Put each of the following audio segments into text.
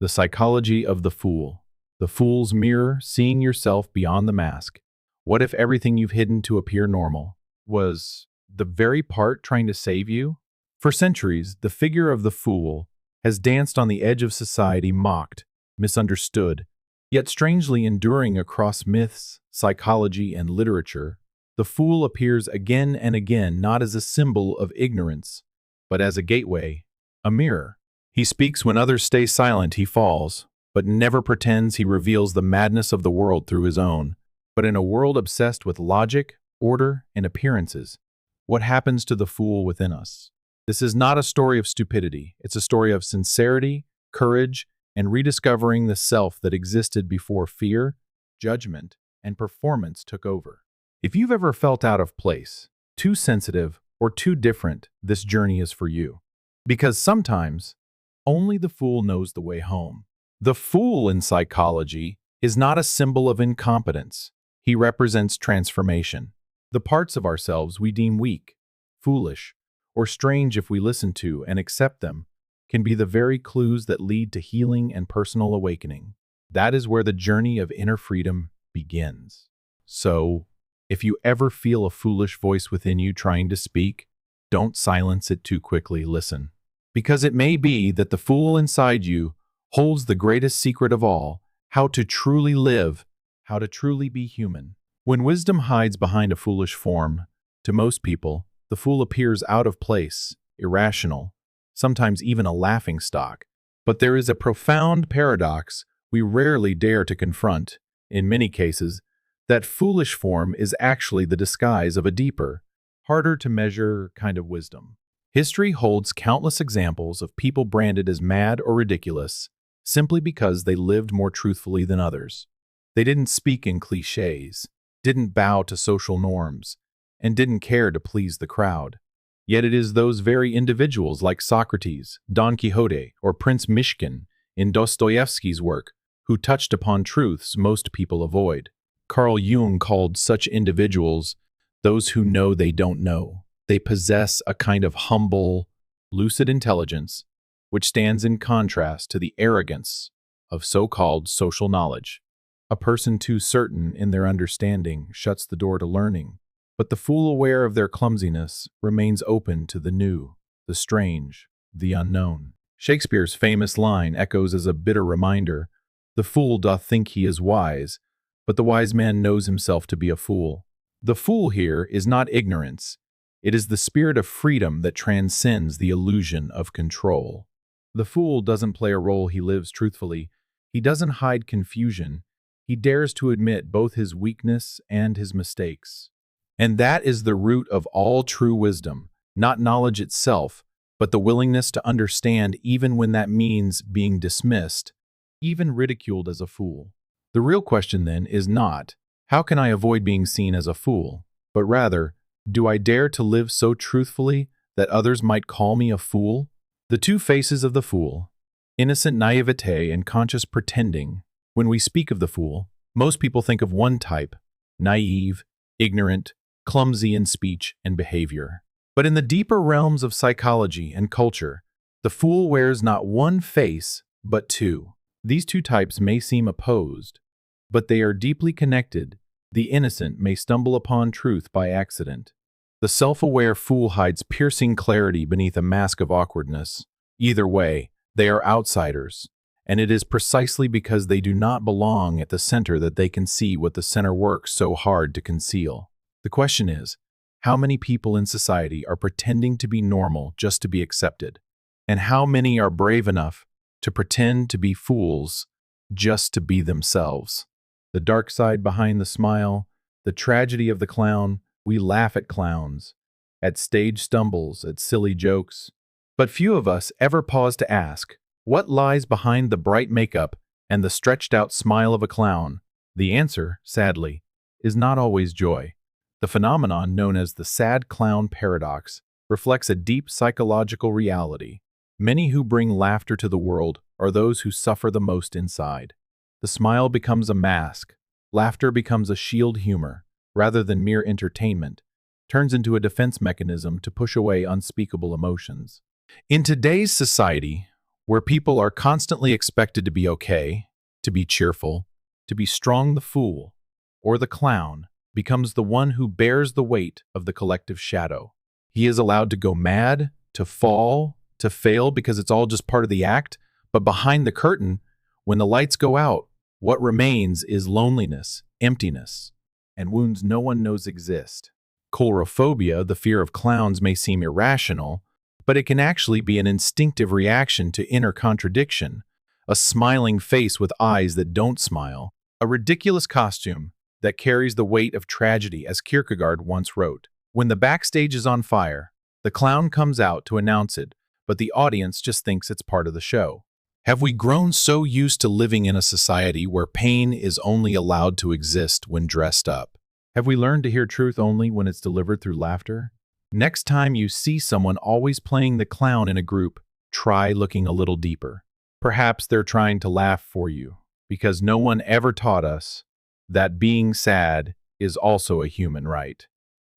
The psychology of the fool. The fool's mirror, seeing yourself beyond the mask. What if everything you've hidden to appear normal was the very part trying to save you? For centuries, the figure of the fool has danced on the edge of society, mocked, misunderstood, yet strangely enduring across myths, psychology, and literature. The fool appears again and again not as a symbol of ignorance, but as a gateway, a mirror. He speaks when others stay silent, he falls, but never pretends he reveals the madness of the world through his own. But in a world obsessed with logic, order, and appearances, what happens to the fool within us? This is not a story of stupidity. It's a story of sincerity, courage, and rediscovering the self that existed before fear, judgment, and performance took over. If you've ever felt out of place, too sensitive, or too different, this journey is for you. Because sometimes, only the fool knows the way home. The fool in psychology is not a symbol of incompetence. He represents transformation. The parts of ourselves we deem weak, foolish, or strange if we listen to and accept them can be the very clues that lead to healing and personal awakening. That is where the journey of inner freedom begins. So, if you ever feel a foolish voice within you trying to speak, don't silence it too quickly. Listen. Because it may be that the fool inside you holds the greatest secret of all, how to truly live, how to truly be human. When wisdom hides behind a foolish form, to most people, the fool appears out of place, irrational, sometimes even a laughingstock. But there is a profound paradox we rarely dare to confront. In many cases, that foolish form is actually the disguise of a deeper, harder to measure kind of wisdom. History holds countless examples of people branded as mad or ridiculous simply because they lived more truthfully than others. They didn't speak in cliches, didn't bow to social norms, and didn't care to please the crowd. Yet it is those very individuals like Socrates, Don Quixote, or Prince Myshkin in Dostoevsky's work who touched upon truths most people avoid. Carl Jung called such individuals those who know they don't know. They possess a kind of humble, lucid intelligence, which stands in contrast to the arrogance of so-called social knowledge. A person too certain in their understanding shuts the door to learning, but the fool aware of their clumsiness remains open to the new, the strange, the unknown. Shakespeare's famous line echoes as a bitter reminder, "The fool doth think he is wise, but the wise man knows himself to be a fool." The fool here is not ignorance. It is the spirit of freedom that transcends the illusion of control. The fool doesn't play a role, he lives truthfully. He doesn't hide confusion. He dares to admit both his weakness and his mistakes. And that is the root of all true wisdom, not knowledge itself, but the willingness to understand even when that means being dismissed, even ridiculed as a fool. The real question then is not, how can I avoid being seen as a fool? But rather, do I dare to live so truthfully that others might call me a fool? The two faces of the fool, innocent naivete and conscious pretending. When we speak of the fool, most people think of one type, naive, ignorant, clumsy in speech and behavior. But in the deeper realms of psychology and culture, the fool wears not one face, but two. These two types may seem opposed, but they are deeply connected. The innocent may stumble upon truth by accident. The self-aware fool hides piercing clarity beneath a mask of awkwardness. Either way, they are outsiders, and it is precisely because they do not belong at the center that they can see what the center works so hard to conceal. The question is, how many people in society are pretending to be normal just to be accepted? And how many are brave enough to pretend to be fools just to be themselves? The dark side behind the smile, the tragedy of the clown. We laugh at clowns, at stage stumbles, at silly jokes. But few of us ever pause to ask, what lies behind the bright makeup and the stretched-out smile of a clown? The answer, sadly, is not always joy. The phenomenon known as the sad clown paradox reflects a deep psychological reality. Many who bring laughter to the world are those who suffer the most inside. The smile becomes a mask. Laughter becomes a shield humor, rather than mere entertainment, turns into a defense mechanism to push away unspeakable emotions. In today's society, where people are constantly expected to be okay, to be cheerful, to be strong. The fool, or the clown, becomes the one who bears the weight of the collective shadow. He is allowed to go mad, to fall, to fail because it's all just part of the act, but behind the curtain, when the lights go out, what remains is loneliness, emptiness, and wounds no one knows exist. Coulrophobia, the fear of clowns, may seem irrational, but it can actually be an instinctive reaction to inner contradiction, a smiling face with eyes that don't smile, a ridiculous costume that carries the weight of tragedy, as Kierkegaard once wrote. When the backstage is on fire, the clown comes out to announce it, but the audience just thinks it's part of the show. Have we grown so used to living in a society where pain is only allowed to exist when dressed up? Have we learned to hear truth only when it's delivered through laughter? Next time you see someone always playing the clown in a group, try looking a little deeper. Perhaps they're trying to laugh for you, because no one ever taught us that being sad is also a human right.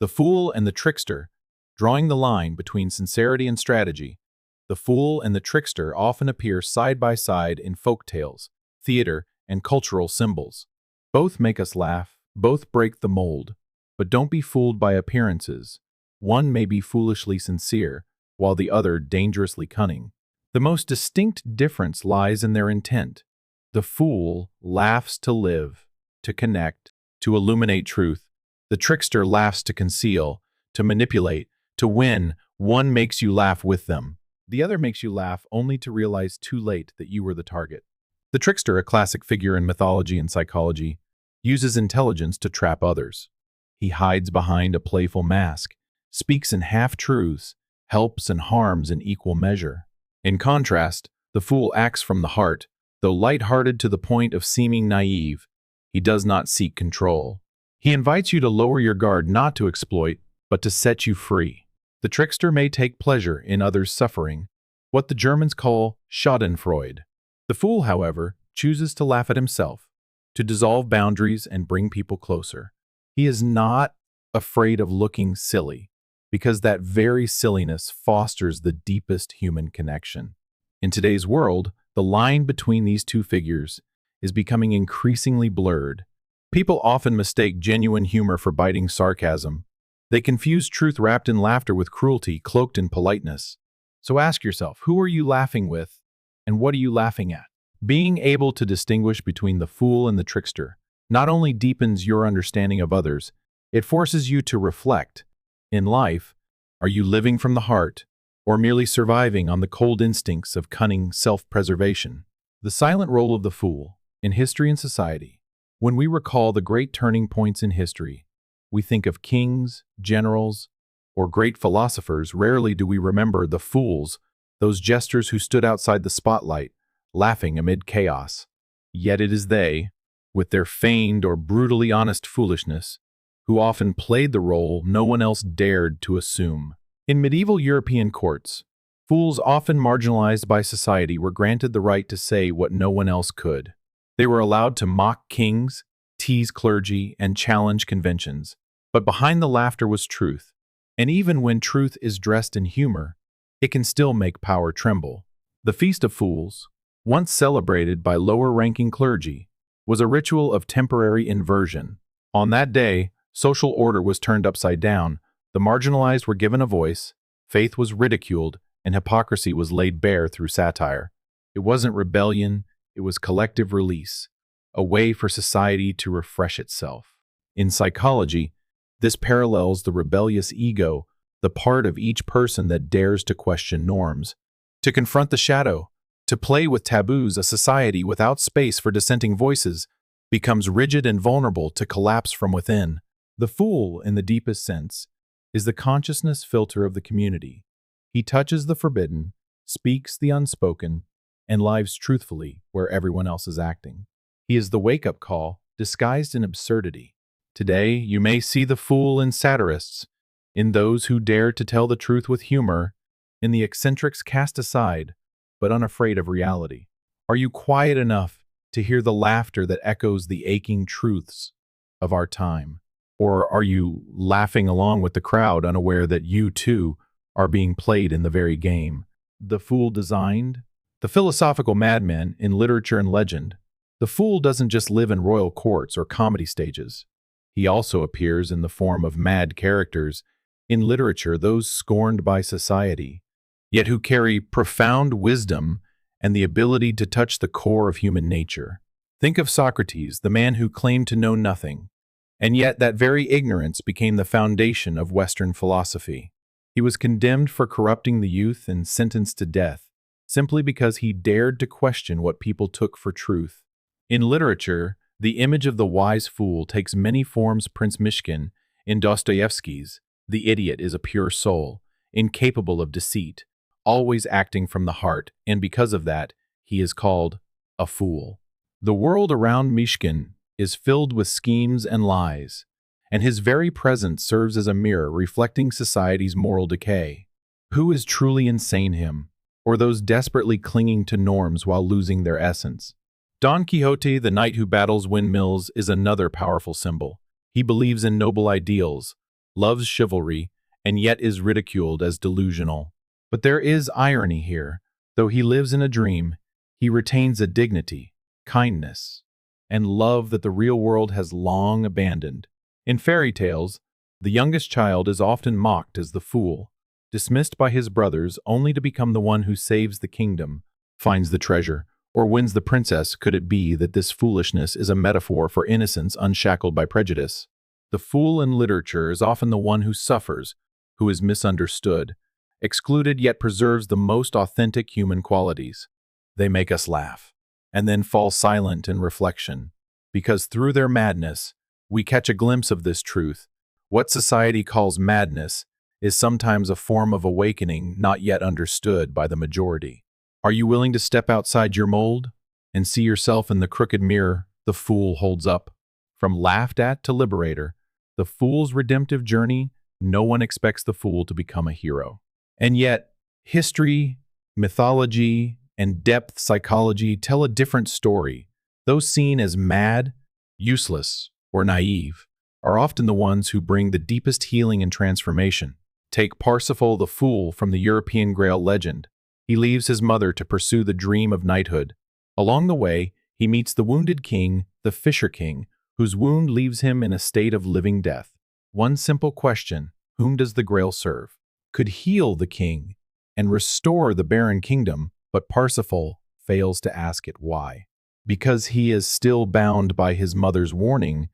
The fool and the trickster, drawing the line between sincerity and strategy. The fool and the trickster often appear side by side in folk tales, theater, and cultural symbols. Both make us laugh, both break the mold, but don't be fooled by appearances. One may be foolishly sincere, while the other dangerously cunning. The most distinct difference lies in their intent. The fool laughs to live, to connect, to illuminate truth. The trickster laughs to conceal, to manipulate, to win. One makes you laugh with them. The other makes you laugh only to realize too late that you were the target. The trickster, a classic figure in mythology and psychology, uses intelligence to trap others. He hides behind a playful mask, speaks in half-truths, helps and harms in equal measure. In contrast, the fool acts from the heart. Though light-hearted to the point of seeming naive, he does not seek control. He invites you to lower your guard, not to exploit, but to set you free. The trickster may take pleasure in others' suffering, what the Germans call Schadenfreude. The fool, however, chooses to laugh at himself, to dissolve boundaries and bring people closer. He is not afraid of looking silly, because that very silliness fosters the deepest human connection. In today's world, the line between these two figures is becoming increasingly blurred. People often mistake genuine humor for biting sarcasm. They confuse truth wrapped in laughter with cruelty cloaked in politeness. So ask yourself, who are you laughing with, and what are you laughing at? Being able to distinguish between the fool and the trickster not only deepens your understanding of others, it forces you to reflect. In life, are you living from the heart, or merely surviving on the cold instincts of cunning self-preservation? The silent role of the fool in history and society. When we recall the great turning points in history, we think of kings, generals, or great philosophers. Rarely do we remember the fools, those jesters who stood outside the spotlight, laughing amid chaos. Yet it is they, with their feigned or brutally honest foolishness, who often played the role no one else dared to assume. In medieval European courts, fools often marginalized by society were granted the right to say what no one else could. They were allowed to mock kings, tease clergy, and challenge conventions. But behind the laughter was truth. And even when truth is dressed in humor, it can still make power tremble. The Feast of Fools, once celebrated by lower-ranking clergy, was a ritual of temporary inversion. On that day, social order was turned upside down, the marginalized were given a voice, faith was ridiculed, and hypocrisy was laid bare through satire. It wasn't rebellion, it was collective release, a way for society to refresh itself. In psychology, this parallels the rebellious ego, the part of each person that dares to question norms, to confront the shadow, to play with taboos. A society without space for dissenting voices becomes rigid and vulnerable to collapse from within. The fool, in the deepest sense, is the consciousness filter of the community. He touches the forbidden, speaks the unspoken, and lives truthfully where everyone else is acting. He is the wake-up call, disguised in absurdity. Today, you may see the fool in satirists, in those who dare to tell the truth with humor, in the eccentrics cast aside, but unafraid of reality. Are you quiet enough to hear the laughter that echoes the aching truths of our time? Or are you laughing along with the crowd, unaware that you, too, are being played in the very game? The fool designed The philosophical madman in literature and legend, the fool doesn't just live in royal courts or comedy stages. He also appears in the form of mad characters in literature, those scorned by society, yet who carry profound wisdom and the ability to touch the core of human nature. Think of Socrates, the man who claimed to know nothing, and yet that very ignorance became the foundation of Western philosophy. He was condemned for corrupting the youth and sentenced to death, simply because he dared to question what people took for truth. In literature, the image of the wise fool takes many forms. Prince Myshkin, in Dostoevsky's, the idiot is a pure soul, incapable of deceit, always acting from the heart, and because of that, he is called a fool. The world around Myshkin is filled with schemes and lies, and his very presence serves as a mirror reflecting society's moral decay. Who is truly insane, him, or those desperately clinging to norms while losing their essence? Don Quixote, the knight who battles windmills, is another powerful symbol. He believes in noble ideals, loves chivalry, and yet is ridiculed as delusional. But there is irony here. Though he lives in a dream, he retains a dignity, kindness, and love that the real world has long abandoned. In fairy tales, the youngest child is often mocked as the fool, dismissed by his brothers only to become the one who saves the kingdom, finds the treasure, or wins the princess. Could it be that this foolishness is a metaphor for innocence unshackled by prejudice? The fool in literature is often the one who suffers, who is misunderstood, excluded, yet preserves the most authentic human qualities. They make us laugh, and then fall silent in reflection, because through their madness, we catch a glimpse of this truth. What society calls madness is sometimes a form of awakening not yet understood by the majority. Are you willing to step outside your mold and see yourself in the crooked mirror the fool holds up? From laughed at to liberator, the fool's redemptive journey, no one expects the fool to become a hero. And yet, history, mythology, and depth psychology tell a different story. Those seen as mad, useless, or naive are often the ones who bring the deepest healing and transformation. Take Parsifal the fool from the European Grail legend. He leaves his mother to pursue the dream of knighthood. Along the way, he meets the wounded king, the Fisher King, whose wound leaves him in a state of living death. One simple question, whom does the Grail serve? Could heal the king and restore the barren kingdom, but Parsifal fails to ask it why. Because he is still bound by his mother's warning,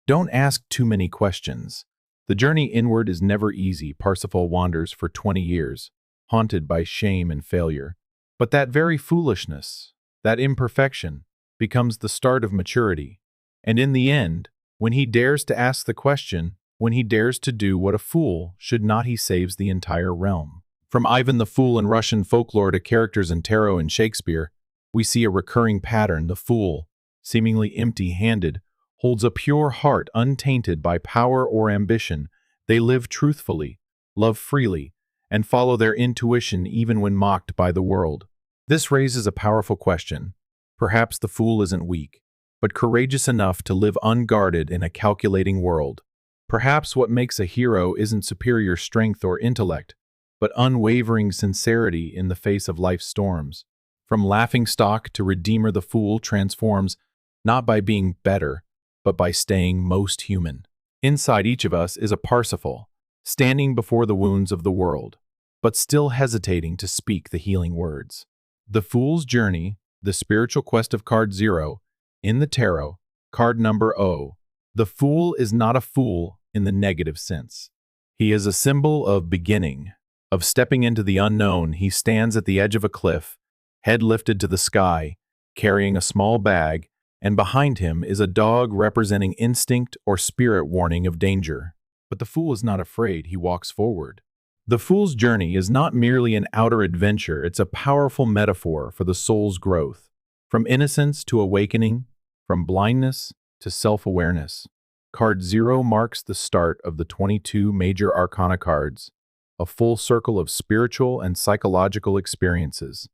don't ask too many questions. The journey inward is never easy. Parsifal wanders for 20 years, haunted by shame and failure. But that very foolishness, that imperfection, becomes the start of maturity. And in the end, when he dares to ask the question, when he dares to do what a fool should not, he saves the entire realm. From Ivan the Fool in Russian folklore to characters in tarot and Shakespeare, we see a recurring pattern. The fool, seemingly empty-handed, holds a pure heart untainted by power or ambition. They live truthfully, love freely, and follow their intuition even when mocked by the world. This raises a powerful question. Perhaps the fool isn't weak, but courageous enough to live unguarded in a calculating world. Perhaps what makes a hero isn't superior strength or intellect, but unwavering sincerity in the face of life's storms. From laughingstock to redeemer, the fool transforms not by being better, but by staying most human. Inside each of us is a Parsifal, standing before the wounds of the world, but still hesitating to speak the healing words. The Fool's Journey, the spiritual quest of card 0, in the tarot, card number O. The fool is not a fool in the negative sense. He is a symbol of beginning, of stepping into the unknown. He stands at the edge of a cliff, head lifted to the sky, carrying a small bag, and behind him is a dog representing instinct or spirit warning of danger. But the fool is not afraid. He walks forward. The fool's journey is not merely an outer adventure. It's a powerful metaphor for the soul's growth, from innocence to awakening, from blindness to self-awareness. Card 0 marks the start of the 22 major arcana cards, a full circle of spiritual and psychological experiences,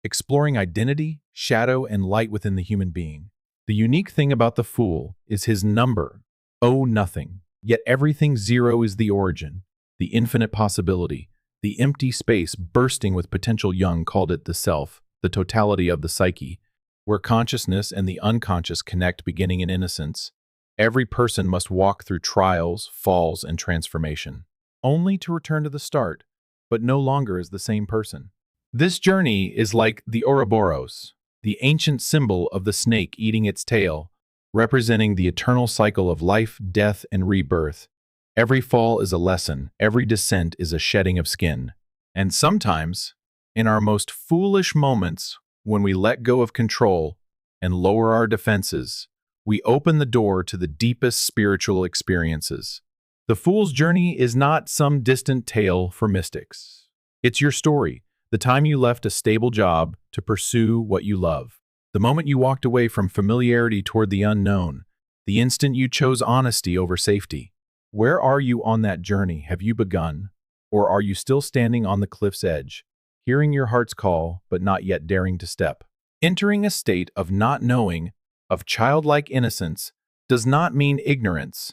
exploring identity, shadow, and light within the human being. The unique thing about the Fool is his number, nothing, yet everything 0 is the origin, the infinite possibility, the empty space bursting with potential. Jung called it the self. the totality of the psyche, where consciousness and the unconscious connect beginning in innocence. Every person must walk through trials, falls, and transformation, only to return to the start, but no longer as the same person. This journey is like the Ouroboros, the ancient symbol of the snake eating its tail, representing the eternal cycle of life, death, and rebirth. Every fall is a lesson, every descent is a shedding of skin. And sometimes, in our most foolish moments, when we let go of control and lower our defenses, we open the door to the deepest spiritual experiences. The Fool's Journey is not some distant tale for mystics. It's your story, the time you left a stable job to pursue what you love, the moment you walked away from familiarity toward the unknown, the instant you chose honesty over safety. Where are you on that journey? Have you begun? Or are you still standing on the cliff's edge, hearing your heart's call but not yet daring to step? Entering a state of not knowing, of childlike innocence, does not mean ignorance.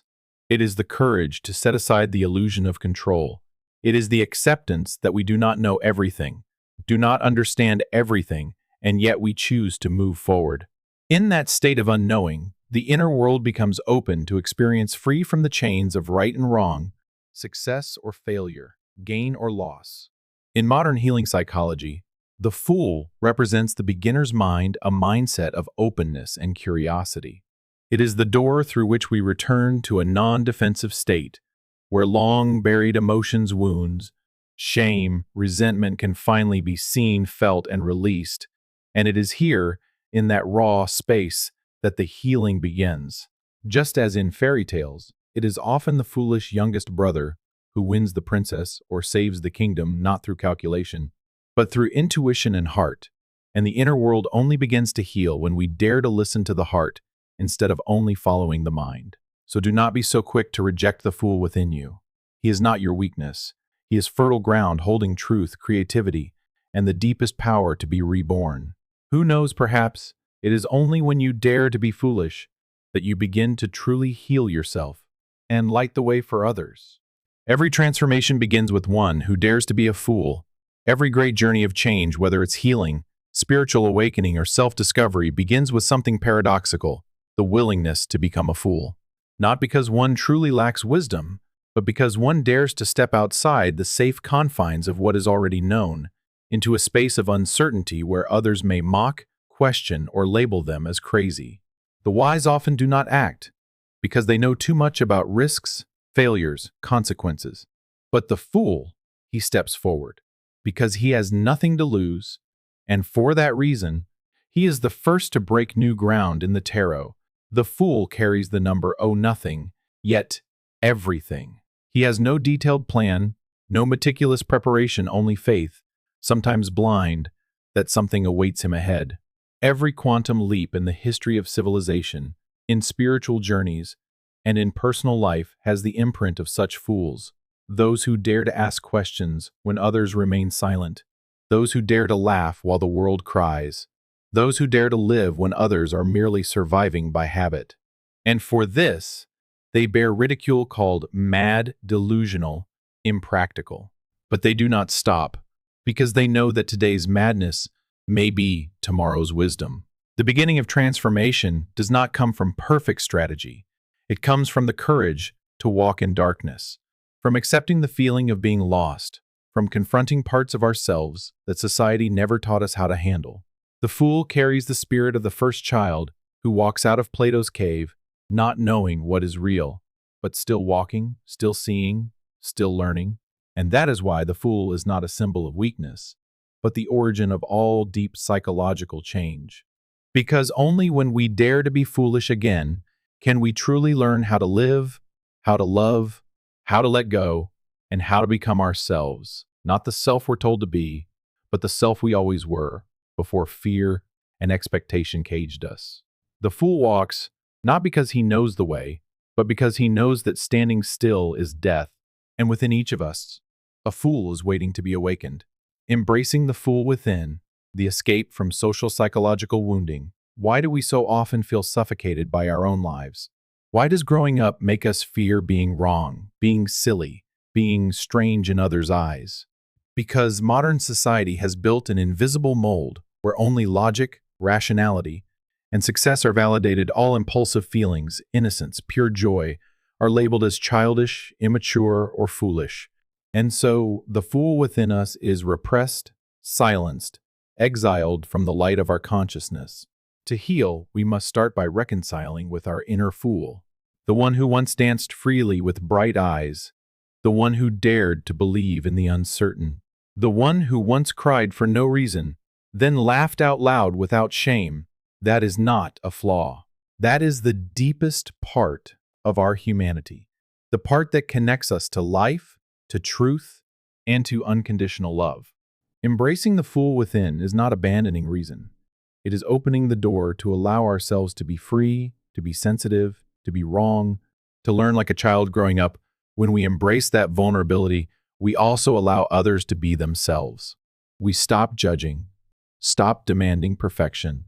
It is the courage to set aside the illusion of control. It is the acceptance that we do not know everything, do not understand everything, and yet we choose to move forward. In that state of unknowing, the inner world becomes open to experience free from the chains of right and wrong, success or failure, gain or loss. In modern healing psychology, the Fool represents the beginner's mind, a mindset of openness and curiosity. It is the door through which we return to a non-defensive state, where long-buried emotions, wounds, shame, resentment can finally be seen, felt, and released. And it is here, in that raw space, that the healing begins. Just as in fairy tales, it is often the foolish youngest brother who wins the princess or saves the kingdom not through calculation, but through intuition and heart. And the inner world only begins to heal when we dare to listen to the heart instead of only following the mind. So do not be so quick to reject the fool within you. He is not your weakness. He is fertile ground holding truth, creativity, and the deepest power to be reborn. Who knows, perhaps, it is only when you dare to be foolish that you begin to truly heal yourself and light the way for others. Every transformation begins with one who dares to be a fool. Every great journey of change, whether it's healing, spiritual awakening, or self-discovery, begins with something paradoxical, the willingness to become a fool. Not because one truly lacks wisdom, but because one dares to step outside the safe confines of what is already known, into a space of uncertainty where others may mock, question, or label them as crazy. The wise often do not act, because they know too much about risks, failures, consequences. But the fool, he steps forward, because he has nothing to lose, and for that reason, he is the first to break new ground in the tarot. The fool carries the number nothing, yet everything. He has no detailed plan, no meticulous preparation, only faith, sometimes blind, that something awaits him ahead. Every quantum leap in the history of civilization, in spiritual journeys, and in personal life has the imprint of such fools. Those who dare to ask questions when others remain silent. Those who dare to laugh while the world cries. Those who dare to live when others are merely surviving by habit. And for this, they bear ridicule called mad, delusional, impractical. But they do not stop, because they know that today's madness may be tomorrow's wisdom. The beginning of transformation does not come from perfect strategy. It comes from the courage to walk in darkness, from accepting the feeling of being lost, from confronting parts of ourselves that society never taught us how to handle. The fool carries the spirit of the first child who walks out of Plato's cave, not knowing what is real, but still walking, still seeing, still learning. And that is why the fool is not a symbol of weakness, but the origin of all deep psychological change. Because only when we dare to be foolish again can we truly learn how to live, how to love, how to let go, and how to become ourselves, not the self we're told to be, but the self we always were, before fear and expectation caged us. The fool walks, not because he knows the way, but because he knows that standing still is death, and within each of us, a fool is waiting to be awakened. Embracing the fool within, the escape from social psychological wounding. Why do we so often feel suffocated by our own lives? Why does growing up make us fear being wrong, being silly, being strange in others' eyes? Because modern society has built an invisible mold where only logic, rationality, and success are validated, all impulsive feelings, innocence, pure joy, are labeled as childish, immature, or foolish. And so the fool within us is repressed, silenced, exiled from the light of our consciousness. To heal, we must start by reconciling with our inner fool, the one who once danced freely with bright eyes, the one who dared to believe in the uncertain, the one who once cried for no reason, then laughed out loud without shame. That is not a flaw. That is the deepest part of our humanity, the part that connects us to life, to truth, and to unconditional love. Embracing the fool within is not abandoning reason. It is opening the door to allow ourselves to be free, to be sensitive, to be wrong, to learn like a child growing up. When we embrace that vulnerability, we also allow others to be themselves. We stop judging, stop demanding perfection,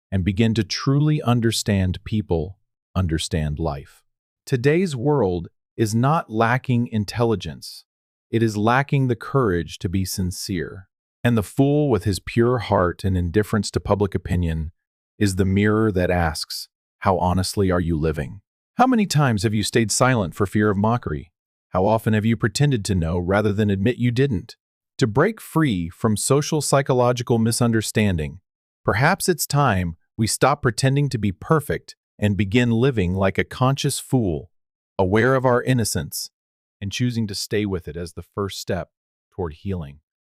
and begin to truly understand people, understand life. Today's world is not lacking intelligence. It is lacking the courage to be sincere. And the fool with his pure heart and indifference to public opinion is the mirror that asks, how honestly are you living? How many times have you stayed silent for fear of mockery? How often have you pretended to know rather than admit you didn't? To break free from social psychological misunderstanding, perhaps it's time we stop pretending to be perfect and begin living like a conscious fool, aware of our innocence, and choosing to stay with it as the first step toward healing.